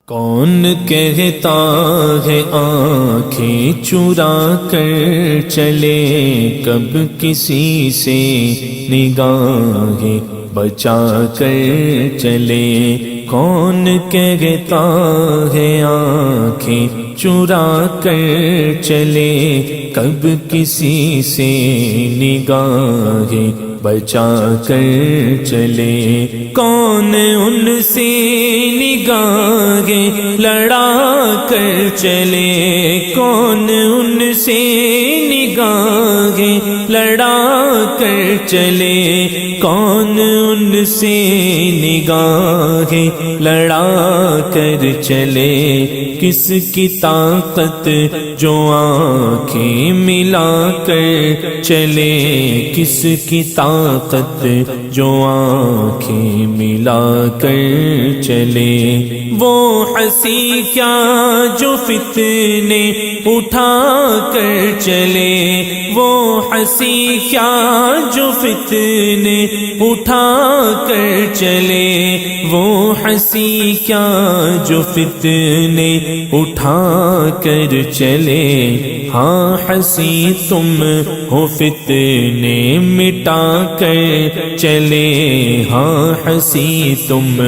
کون کہتا ہے آنکھیں چرا کر چلے، کب کسی سے نگاہیں بچا کر چلے۔ کون کہتا ہے آنکھیں چرا کر چلے، کب کسی سے نگاہیں بچا کر چلے۔ کون ان سے نگاہیں لڑا کر چلے، کون ان سے نگاہیں لڑا کر چلے، کون ان سے نگاہیں لڑا کر چلے۔ کس کی طاقت جو آنکھیں ملا کر چلے، کس کی طاقت جو آنکھیں ملا کر چلے۔ وہ ہنسی کیا جو فتنے اٹھا کر چلے، وہ ہنسی کیا جو فتنے اٹھا کر چلے، وہ ہنسی کیا جو فتنے اٹھا کر چلے۔ ہاں ہنسی تم ہو فتنے مٹا کر چلے، ہاں ہنسی تم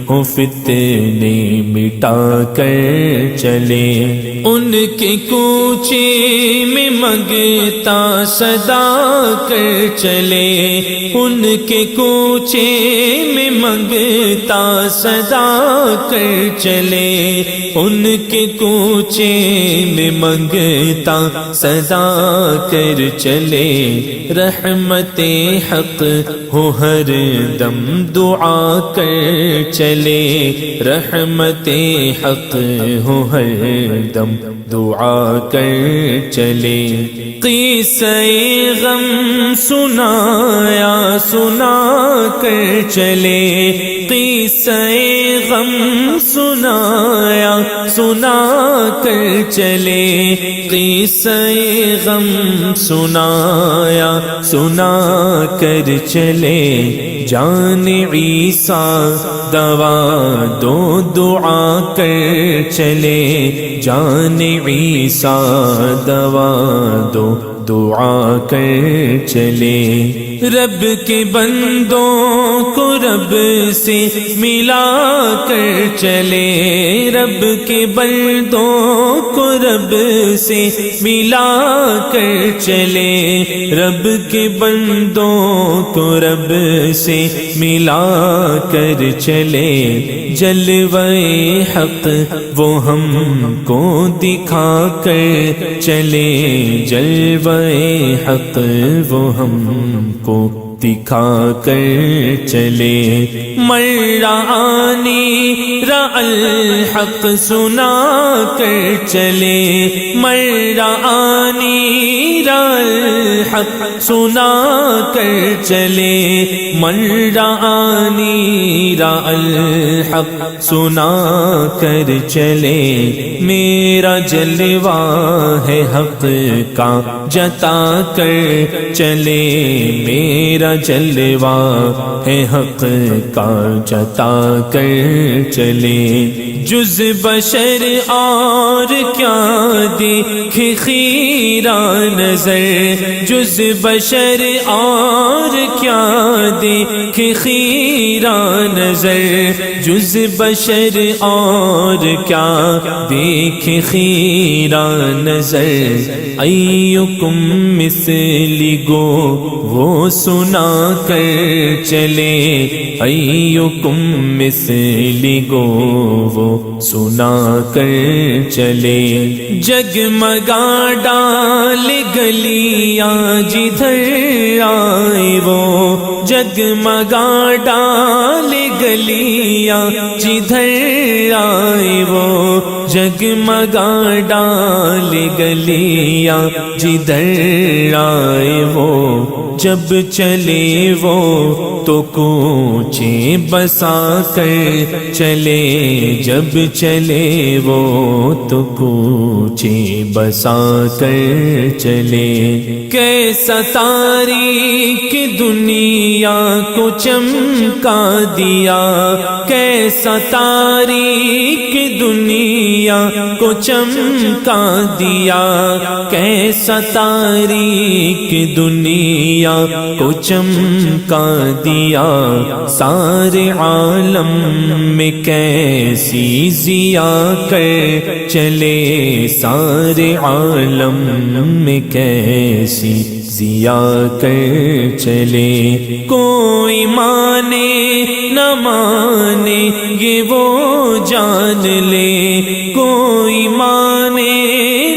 ہو فتنے مٹا کر چلے۔ ان کے کوچے میں منگتا صدا کر چلے، ان کے کوچے میں منگتا صدا کر چلے، ان کے کوچے میں منگتا صدا کر چلے۔ رحمت حق ہو ہر دم دعا کر چلے، رحمت حق ہو ہر دم دعا کر چلے۔ قصہ غم سنایا سنا کر چلے، قصہ غم سنایا سنا کر چلے، قصہ غم سنایا سنا کر چلے۔ جان عیسیٰ دوا دو دعا کر چلے، جان عیسیٰ دوا دو دعا کر چلے۔ رب کے بندوں کو رب سے ملا کر چلے، رب کے بندوں کو رب سے ملا کر چلے، رب کے بندوں کو رب سے ملا کر چلے۔ جلوہ حق وہ ہم کو دکھا کر چلے، جلوہ حق وہ ہم کو دکھا کر چلے۔ مرانی را الحق سنا کر چلے، مرانی را الحق سنا کر چلے، مرانی را الحق سنا کر چلے۔ میرا جلوہ ہے حق کا جتا کر چلے، میرا جلوہ ہے حق کا جتا کر چلے۔ جز بشر اور کیا دیکھے خیرہ نظر، جز بشر اور کیا دیکھے خیرہ نظر، جز بشر اور کیا دیکھے خیرہ نظر۔ ایکم مثلی گو وہ سنا کر چلے، ایکم مثلی گو وہ سنا کر چلے۔ جگمگا ڈال گلیاں جدھر آئے وہ، جگمگا ڈال گلیاں جدھر آئے وہ، جگمگا ڈال گلیاں جدھر آئے وہ۔ جب چلے وہ تو کوچے بسا کر چلے، جب چلے وہ تو کوچے بسا کر چلے۔ کیسا تاریک دنیا کو چمکا دیا، کیسا تاریک دنیا کو چمکا دیا، کیسا تاریک دنیا کو چمکا دیا، سارے عالم میں کیسی ضیا کر چلے، سارے عالم میں کیسی ضیا کر چلے۔ کوئی مانے نہ مانے یہ وہ جان لے، کوئی مانے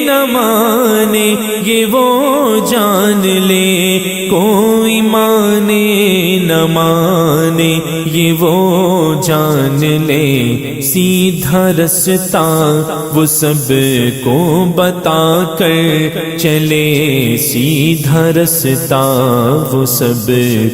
نہ مانے یہ وہ جان لے، کوئی مانے نہ مانے یہ وہ جان لے، سیدھا رستہ وہ سب کو بتا کر چلے، سیدھا رستہ وہ سب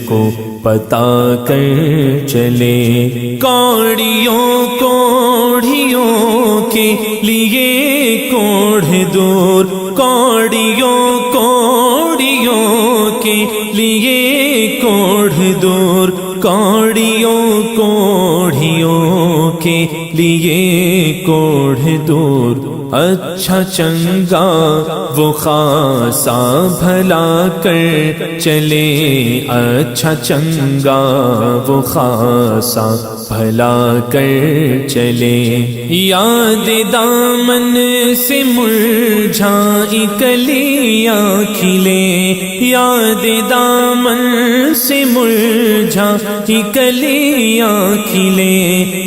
کو بتا کر چلے۔ کوڑیوں کوڑیوں کے لیے کوڑھ دور، کوڑیوں کوڑیوں کے لیے کوڑھ دور، کوڑیوں کوڑیوں کے لیے کوڑھ دور، اچھا چنگا وہ خاصا بھلا کر چلے، اچھا چنگا وہ خاصا بھلا کر چلے۔ یاد دامن سے مرجھائی کلیاں کھلے، یاد دامن سے مرجھائی کلیاں کھلے،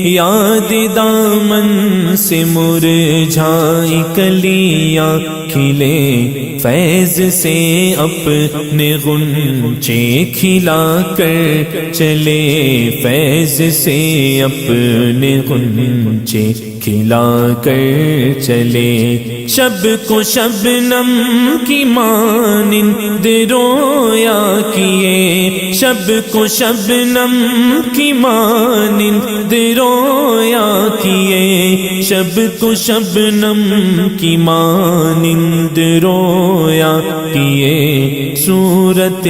یاد دامن سے مرجھائی کلیاں کھلے، فیض سے اپنے غنچے کھلا کر چلے، فیض سے اپنے غنچے کھلا کر چلے۔ شب کو شبنم کی مانند رویا کیے، شب کو شبنم کی مانند رویا کیے، شب کو شبنم کی مانند رویا کیے، صورت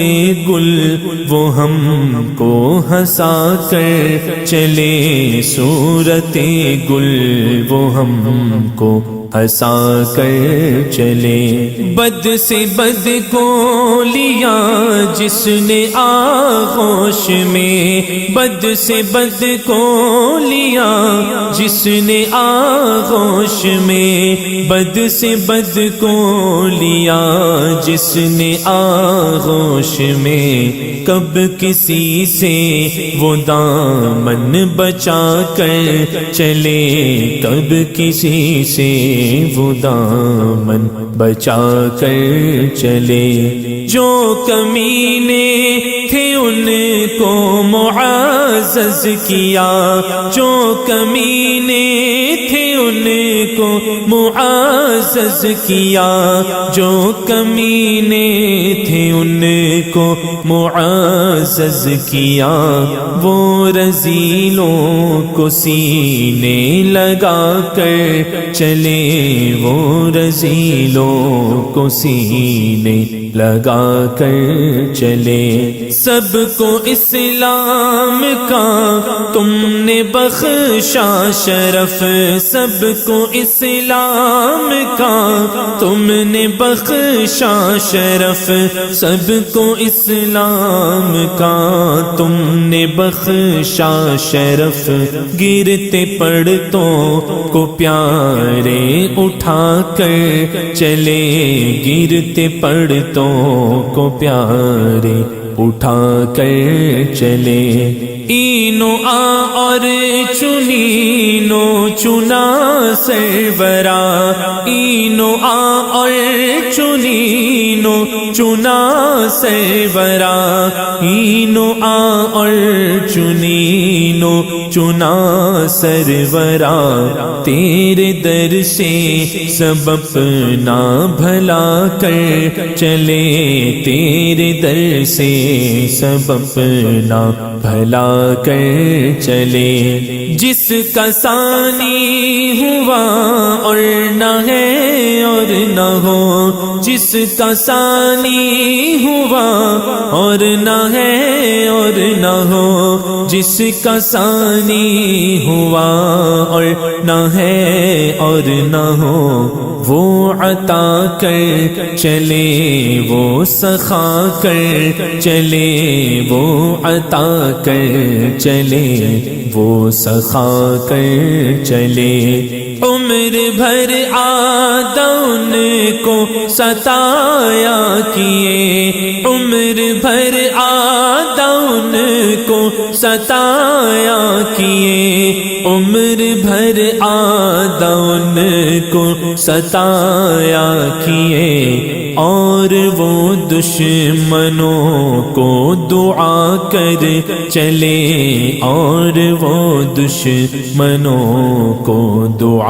گل وہ ہم کو ہنسا کر چلے، صورت گل وہ ہم کو ہنسا کر چلے۔ بد سے بد کو لیا جس نے آغوش میں، بد سے بد کو لیا جس نے آغوش میں، بد سے بد کو لیا جس نے آغوش میں، کب کسی سے وہ دامن بچا کر چلے، کب کسی سے وہ دامن بچا کر چلے۔ جو کمینے تھے ان کو معزز کیا، جو کمینے تھے ان کو معزز کیا، جو کمینے تھے ان کو معزز کیا، وہ رذیلوں کو سینے لگا کر چلے، وہ رذیلوں کو سینے لگا کر چلے۔ سب کو اسلام کا تم نے بخشا شرف، سب کو اسلام کا تم نے بخشا شرف، سب کو اسلام کا تم نے بخشا شرف، گرتے پڑتوں کو پیارے اٹھا کر چلے، گرتے پڑتوں کو پیارے اٹھا کر چلے۔ اینو آ اور چنینو چنا سرورا، اینو آ اور چنینو چنا سرورا، اینو آ اور چنینو چنا سرورا، تیرے در سے سب اپنا بھلا کر چلے، تیرے در سے سب اپنا بھلا کر چلے۔ جس کا ثانی ہوا اور نہ ہے اور نہ ہو، جس کا ثانی ہوا اور نہ ہے اور نہ ہو، جس کا ثانی ہوا اور نہ ہے اور نہ ہو، وہ عطا کر چلے وہ سخا کر چلے، وہ عطا کر چلے وہ سخا کر چلے۔ عمر بھر عادن کو ستایا کیے، عمر بھر عادن کو ستایا کیے، عمر بھر عادن کو ستایا کیے، اور وہ دشمنوں کو دعا کر چلے، اور وہ دشمنوں کو دعا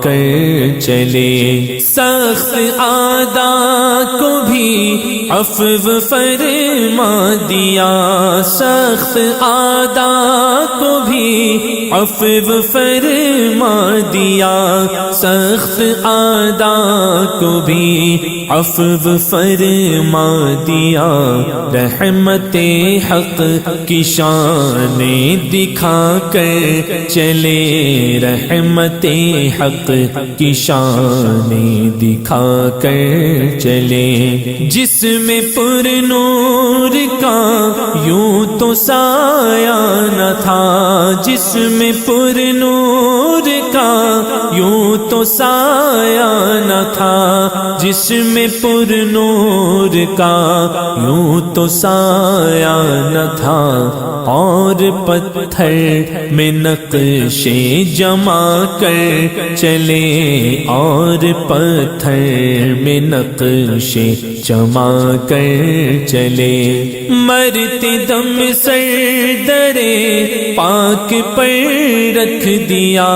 کر چلے۔ سخت اعداء کو بھی عفو فرما دیا، سخت اعداء کو بھی عفو فرما دیا، سخت اعداء کو بھی عفو فرما دیا۔ رحمت حق کی شان دکھا کر چلے، رحمت حق کی شان دکھا کر چلے۔ جسم پر نور کا یوں تو سایہ نہ تھا، جسم پر نور کا یوں تو سایہ نہ تھا، جسم پر نور کا یوں تو سایہ نہ تھا، اور پتھر میں نقشے جما کر چلے، اور پتھر میں نقشے جما کر چلے۔ مرتے دم سر درے پاک پر رکھ دیا،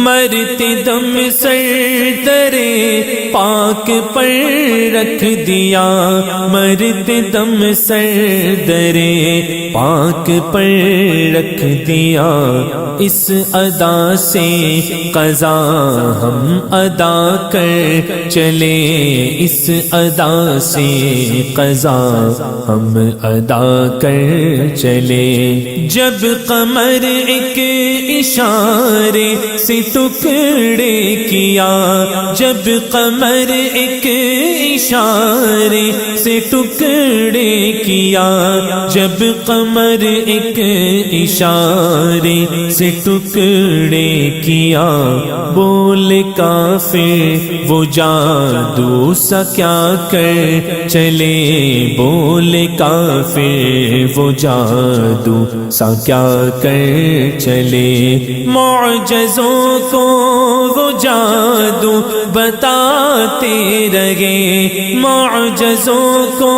مرتے دم سر درے پاک پر رکھ دیا، مرتے دم سر درے پاک پر رکھ دیا۔ اس ادا سے قضا ہم ادا کر چلے، اس ادا سے قضا ہم ادا کر چلے۔ جب قمر ایک اشارے سے ٹکڑے کیا، جب قمر ایک اشارے سے ٹکڑے کیا، جب قمر ایک اشارے سے ٹکڑے کیا، بولے کافر وہ جادو سا کیا کر چلے، بولے کافر وہ جادو سا کیا کر چلے۔ معجزوں کو وہ جادو بتاتے رہے، معجزوں کو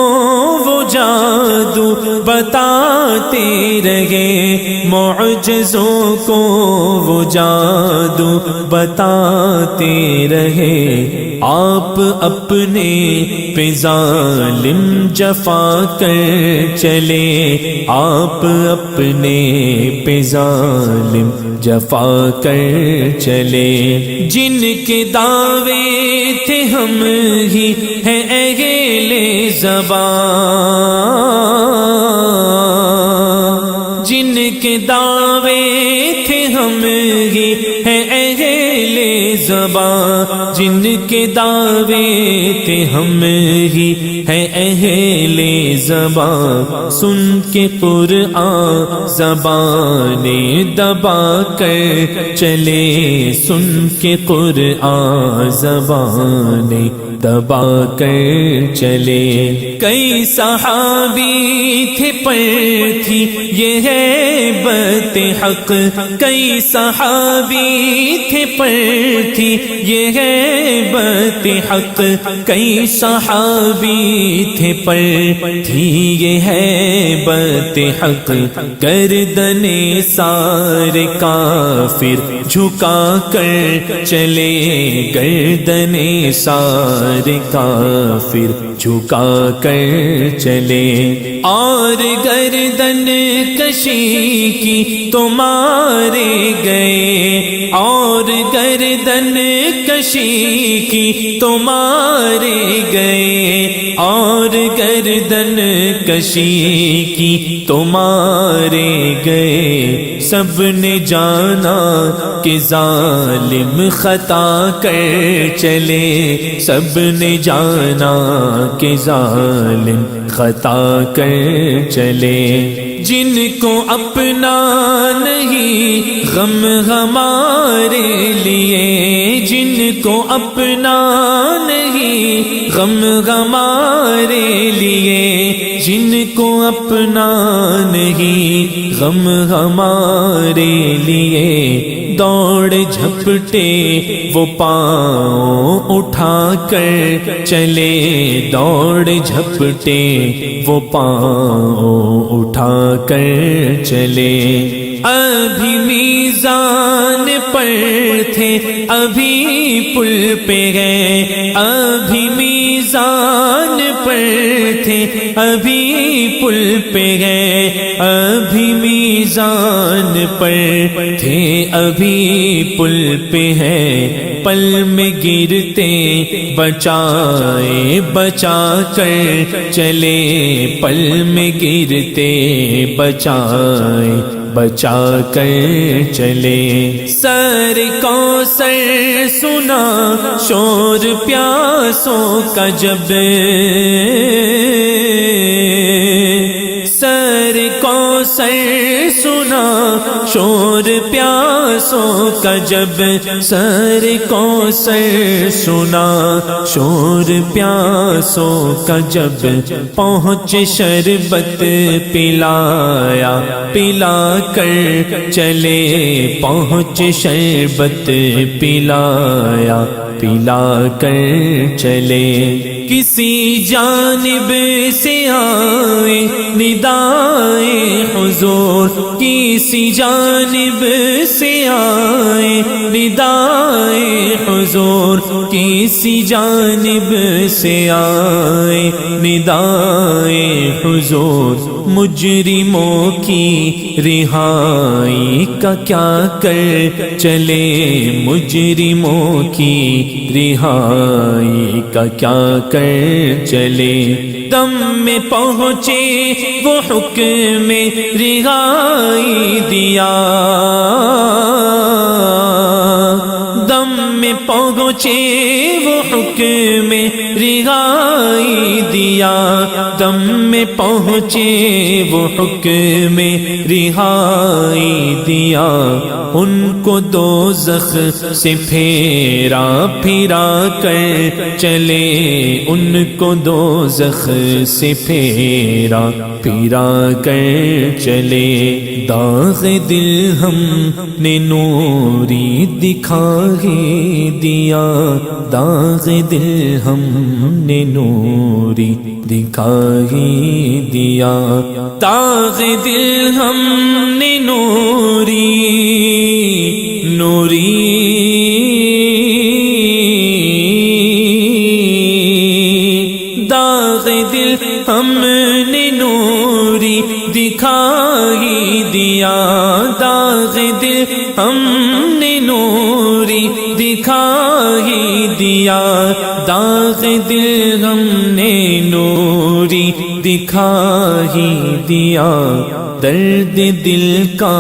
وہ جادو بتاتے رہے، معجزوں کو وہ جادو بتاتے رہے۔ آپ اپنے پہ ظالم جفا کر چلے، آپ اپنے پہ ظالم جفا کر چلے۔ جن کے دعوے تھے ہم ہی ہیں اہل زبان، جن کے دعوے تھے ہم ہی ہیں اہل زبان، جن کے دعوے تھے ہم ہی ہیں اہل زبان، سن کے قرآن زبانیں دبا کر چلے، سن کے قرآن زبانیں دبا کر چلے۔ کئی صحابی تھے پر تھی یہ ہے بت حق، کئی صحابی تھے پر تھی یہ ہے بت حق، کئی صحابی تھے پر تھی یہ ہے بت حق، گردن سارے کافر جھکا کر چلے، گردن سارے کافر جھکا کر چلے۔ اور گردن کشی کی تو مارے گئے، اور گردن کشی کشی کی تو مارے گئے، اور گردن کشی کی تو مارے گئے، سب نے جانا کہ ظالم خطا کر چلے، سب نے جانا کہ ظالم خطا کر چلے۔ جن کو اپنا نہیں غم ہمارے لیے، جن کو اپنا نہیں غم ہمارے لیے، جن کو اپنا نہیں غم ہمارے لیے، دوڑ جھپٹے وہ پاؤں اٹھا کر چلے، دوڑ جھپٹے وہ پاؤں اٹھا کر چلے۔ ابھی میزان پر تھے ابھی پل پہ گئے، ابھی میزان پر تھے ابھی پل پہ گئے، ابھی میزان پر تھے ابھی پل پہ ہے، پل میں گرتے بچائے بچا کر چلے، پل میں گرتے بچائے بچا کر چلے۔ سر کو سر سنا شور پیاسوں کا جب، سر کو سر سنا شور پیاسوں کا جب، سر کو سر سنا شور پیاسوں کا جب، پہنچ شربت پلایا پلا کر چلے، پہنچ شربت پلایا پلا کر چلے۔ کسی جانب سے آئے ندائے حضور، کسی جانب سے آئے ندائے حضور، کسی جانب سے آئے ندائے حضور، مجرموں کی رہائی کا کیا کر چلے، مجرموں کی رہائی کا کیا کر چلے۔ دم میں پہنچے وہ حکم رہائی دیا، دم میں پہنچے وہ حکم رہائی دیا، دم میں پہنچے وہ حکم رہائی دیا، ان کو دوزخ سے پھیرا پھرا کر چلے، ان کو دوزخ سے پھیرا پھرا کر چلے۔ داغ دل ہم نے نوری دکھا ہی دیا، داغ دل ہم نے نوری دکھا ہی دیا، داغ دل ہم نے نوری نوری داغ دل ہم نے نوری دکھا ہی دیا، داغ دل ہم نے نوری دکھا ہی دیا، داغ دل ہم نے نوری دکھا ہی دیا۔ درد دل کا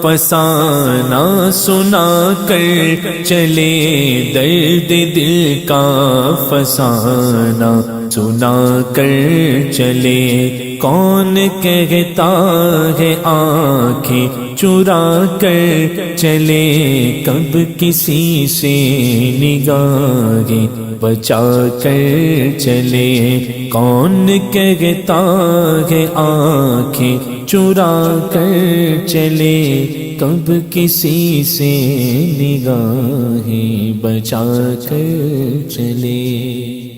فسانہ سنا کر چلے، درد دل کا فسانہ سنا کر چلے۔ کون کہتا ہے آنکھیں چرا کر چلے، کب کسی سے نگاہیں بچا کر چلے۔ کون کہتا ہے آنکھیں چرا کر چلے، کب کسی سے نگاہیں بچا کر چلے۔